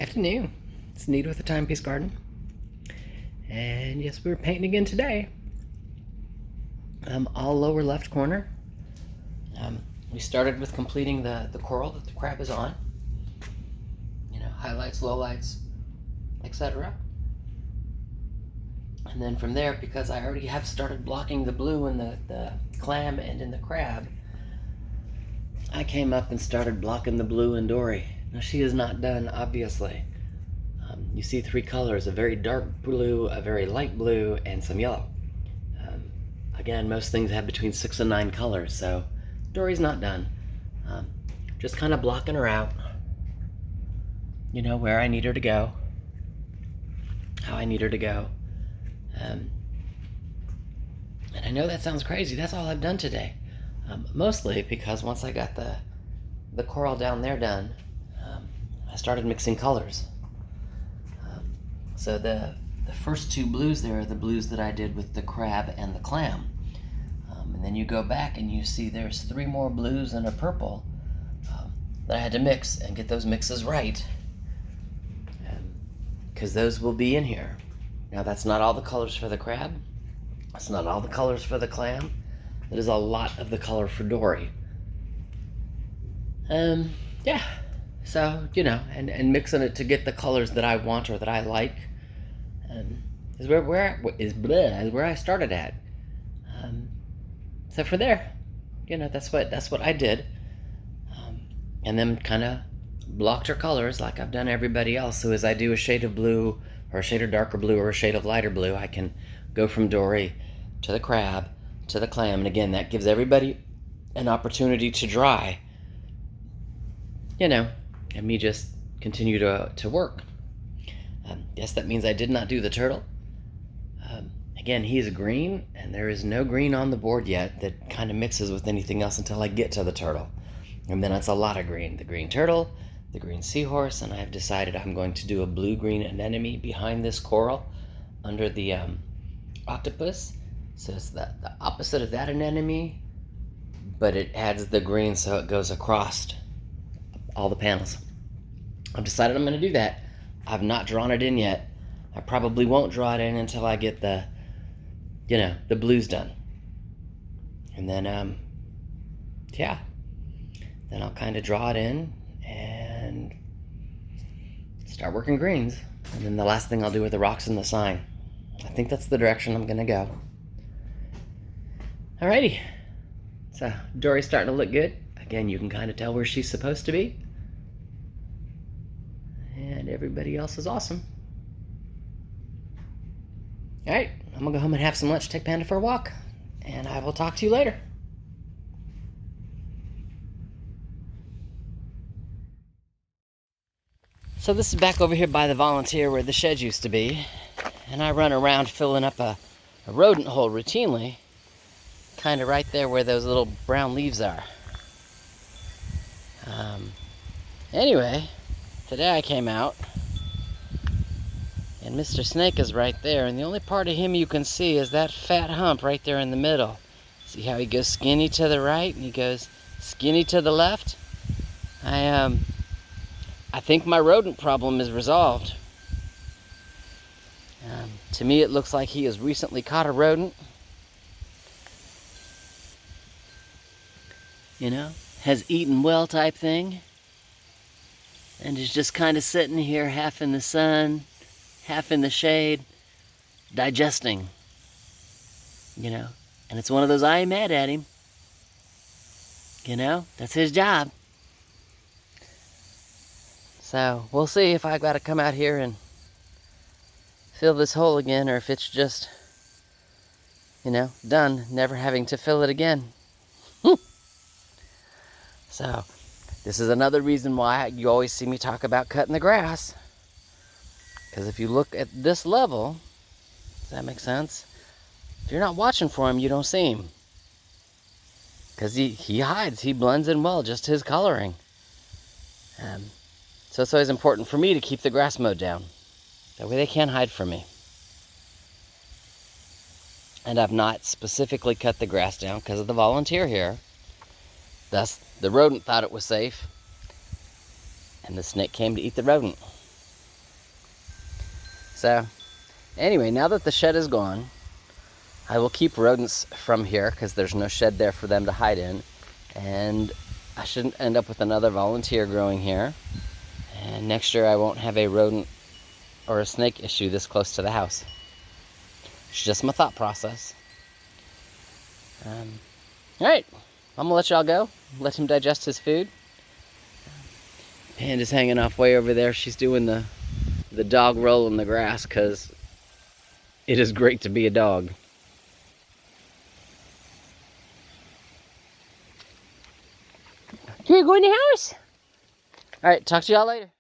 Afternoon. It's Nita with the Timepiece Garden. And yes, we're painting again today. All lower left corner. We started with completing the coral that the crab is on. You know, highlights, lowlights, etc. And then from there, because I already have started blocking the blue in the clam and in the crab, I came up and started blocking the blue in Dory. Now she is not done, obviously. You see three colors, a very dark blue, a very light blue, and some yellow. Again, most things have between 6 and 9 colors, so Dory's not done. Just kind of blocking her out. You know, where I need her to go, how I need her to go. And I know that sounds crazy, that's all I've done today. Mostly because once I got the coral down there done, I started mixing colors. So the first two blues there are the blues that I did with the crab and the clam. And then you go back and you see there's 3 more blues and a purple that I had to mix and get those mixes right. Because those will be in here. Now that's not all the colors for the crab. That's not all the colors for the clam. That is a lot of the color for Dory. Yeah. So, you know, and mixing it to get the colors that I want or that I like is where I started at. So for there, you know, that's what I did. And then kind of blocked her colors like I've done everybody else. So as I do a shade of blue or a shade of darker blue or a shade of lighter blue, I can go from Dory to the crab to the clam. And again, that gives everybody an opportunity to dry. You know, and me just continue to work. Yes, that means I did not do the turtle. Again, he is green, and there is no green on the board yet that kind of mixes with anything else until I get to the turtle. And then it's a lot of green. The green turtle, the green seahorse, and I've decided I'm going to do a blue-green anemone behind this coral under the octopus. So it's the opposite of that anemone, but it adds the green so it goes across all the panels. I've decided I'm going to do that. I've not drawn it in yet. I probably won't draw it in until I get the blues done. And then, yeah. Then I'll kind of draw it in and start working greens. And then the last thing I'll do are the rocks and the sign. I think that's the direction I'm going to go. Alrighty. So, Dory's starting to look good. Again, you can kind of tell where she's supposed to be. And everybody else is awesome. Alright, I'm going to go home and have some lunch, take Panda for a walk, and I will talk to you later. So this is back over here by the volunteer where the shed used to be, and I run around filling up a rodent hole routinely, kind of right there where those little brown leaves are. Anyway, today I came out, and Mr. Snake is right there, and the only part of him you can see is that fat hump right there in the middle. See how he goes skinny to the right, and he goes skinny to the left? I think my rodent problem is resolved. To me, it looks like he has recently caught a rodent. You know, has eaten well type thing. And is just kind of sitting here, half in the sun, half in the shade, digesting. You know, and it's one of those, I ain't mad at him. You know, that's his job. So, we'll see if I've got to come out here and fill this hole again, or if it's just, you know, done, never having to fill it again. So, this is another reason why you always see me talk about cutting the grass. Because if you look at this level, does that make sense? If you're not watching for him, you don't see him. Because he hides, he blends in well, just his coloring. So it's always important for me to keep the grass mowed down. That way they can't hide from me. And I've not specifically cut the grass down because of the volunteer here. Thus, the rodent thought it was safe, and the snake came to eat the rodent. So anyway, now that the shed is gone, I will keep rodents from here because there's no shed there for them to hide in. And I shouldn't end up with another volunteer growing here. And next year I won't have a rodent or a snake issue this close to the house. It's just my thought process. All right, I'm gonna let y'all go. Let him digest his food. Panda's hanging off way over there. She's doing the dog roll in the grass because it is great to be a dog. Can you go in the house? All right, talk to y'all later.